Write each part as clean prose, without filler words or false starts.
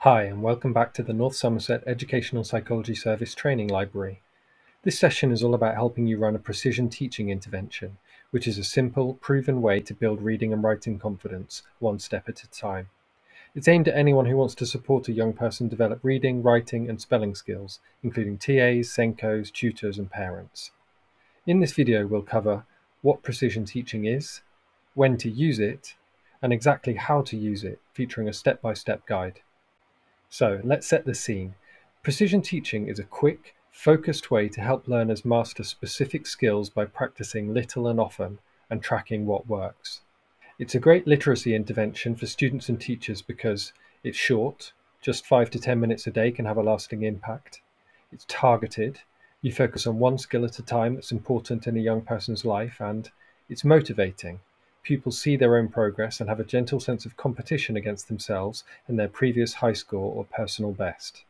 Hi, and welcome back to the North Somerset Educational Psychology Service Training Library. This session is all about helping you run a precision teaching intervention, which is a simple, proven way to build reading and writing confidence, one step at a time. It's aimed at anyone who wants to support a young person develop reading, writing, and spelling skills, including TAs, SENCOs, tutors, and parents. In this video, we'll cover what precision teaching is, when to use it, and exactly how to use it, featuring a step-by-step guide. So let's set the scene. Precision teaching is a quick, focused way to help learners master specific skills by practicing little and often and tracking what works. It's a great literacy intervention for students and teachers because it's short, just 5 to 10 minutes a day can have a lasting impact. It's targeted, you focus on one skill at a time that's important in a young person's life, and it's motivating. Pupils see their own progress and have a gentle sense of competition against themselves and their previous high score or personal best.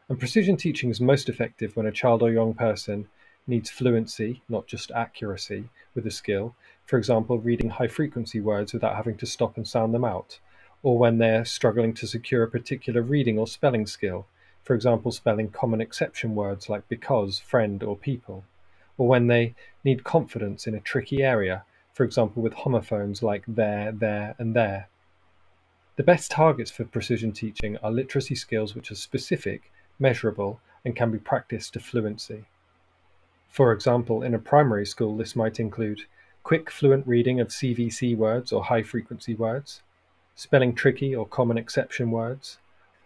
And precision teaching is most effective when a child or young person needs fluency, not just accuracy, with a skill, for example, reading high-frequency words without having to stop and sound them out, or when they're struggling to secure a particular reading or spelling skill, for example, spelling common exception words like because, friend, or people, or when they need confidence in a tricky area, for example, with homophones like there, and there. The best targets for precision teaching are literacy skills which are specific, measurable, and can be practiced to fluency. For example, in a primary school, this might include quick, fluent reading of CVC words or high-frequency words, spelling tricky or common exception words,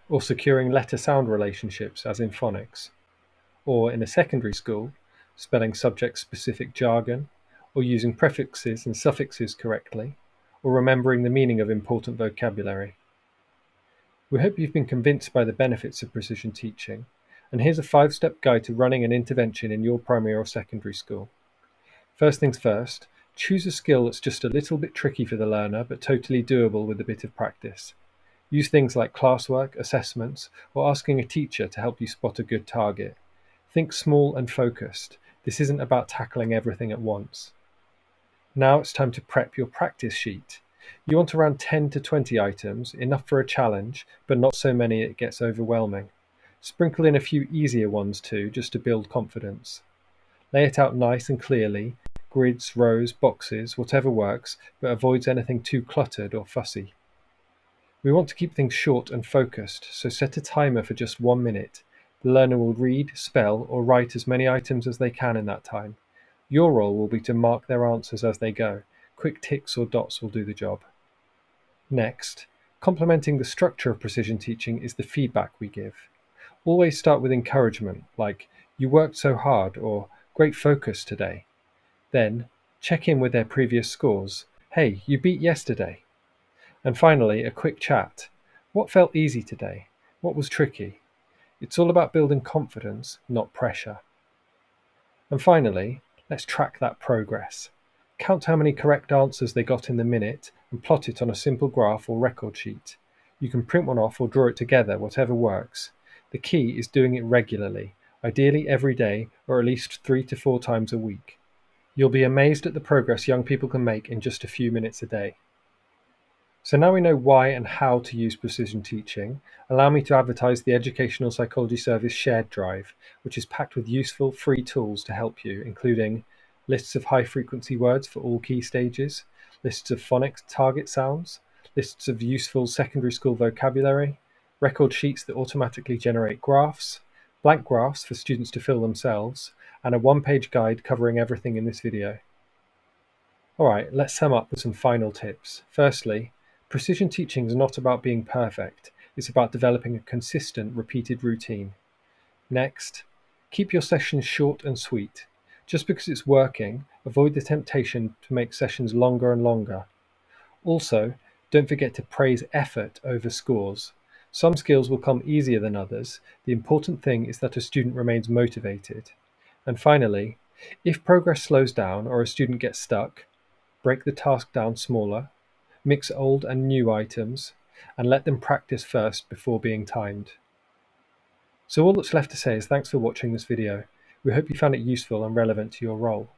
or securing letter-sound relationships, as in phonics. Or in a secondary school, spelling subject-specific jargon, or using prefixes and suffixes correctly, or remembering the meaning of important vocabulary. We hope you've been convinced by the benefits of precision teaching, and here's a 5-step guide to running an intervention in your primary or secondary school. First things first, choose a skill that's just a little bit tricky for the learner, but totally doable with a bit of practice. Use things like classwork, assessments, or asking a teacher to help you spot a good target. Think small and focused. This isn't about tackling everything at once. Now it's time to prep your practice sheet. You want around 10 to 20 items, enough for a challenge, but not so many it gets overwhelming. Sprinkle in a few easier ones too, just to build confidence. Lay it out nice and clearly, grids, rows, boxes, whatever works, but avoids anything too cluttered or fussy. We want to keep things short and focused, so set a timer for just 1 minute. The learner will read, spell, or write as many items as they can in that time. Your role will be to mark their answers as they go. Quick ticks or dots will do the job. Next, complementing the structure of precision teaching is the feedback we give. Always start with encouragement, like, "You worked so hard," or "Great focus today." Then, check in with their previous scores. "Hey, you beat yesterday." And finally, a quick chat. "What felt easy today? What was tricky?" It's all about building confidence, not pressure. And finally, let's track that progress. Count how many correct answers they got in the minute and plot it on a simple graph or record sheet. You can print one off or draw it together, whatever works. The key is doing it regularly, ideally every day or at least 3 to 4 times a week. You'll be amazed at the progress young people can make in just a few minutes a day. So now we know why and how to use precision teaching, allow me to advertise the Educational Psychology Service shared drive, which is packed with useful free tools to help you, including lists of high-frequency words for all key stages, lists of phonics target sounds, lists of useful secondary school vocabulary, record sheets that automatically generate graphs, blank graphs for students to fill themselves, and a 1-page guide covering everything in this video. Alright, let's sum up with some final tips. Firstly, precision teaching is not about being perfect, it's about developing a consistent, repeated routine. Next, keep your sessions short and sweet. Just because it's working, avoid the temptation to make sessions longer and longer. Also, don't forget to praise effort over scores. Some skills will come easier than others. The important thing is that a student remains motivated. And finally, if progress slows down or a student gets stuck, break the task down smaller, mix old and new items, and let them practice first before being timed. So all that's left to say is thanks for watching this video. We hope you found it useful and relevant to your role.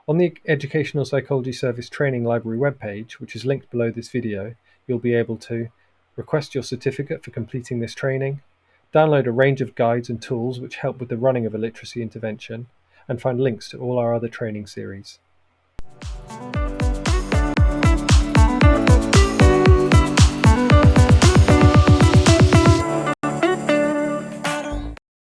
On the Educational Psychology Service Training Library webpage, which is linked below this video, you'll be able to request your certificate for completing this training, download a range of guides and tools which help with the running of a literacy intervention, and find links to all our other training series.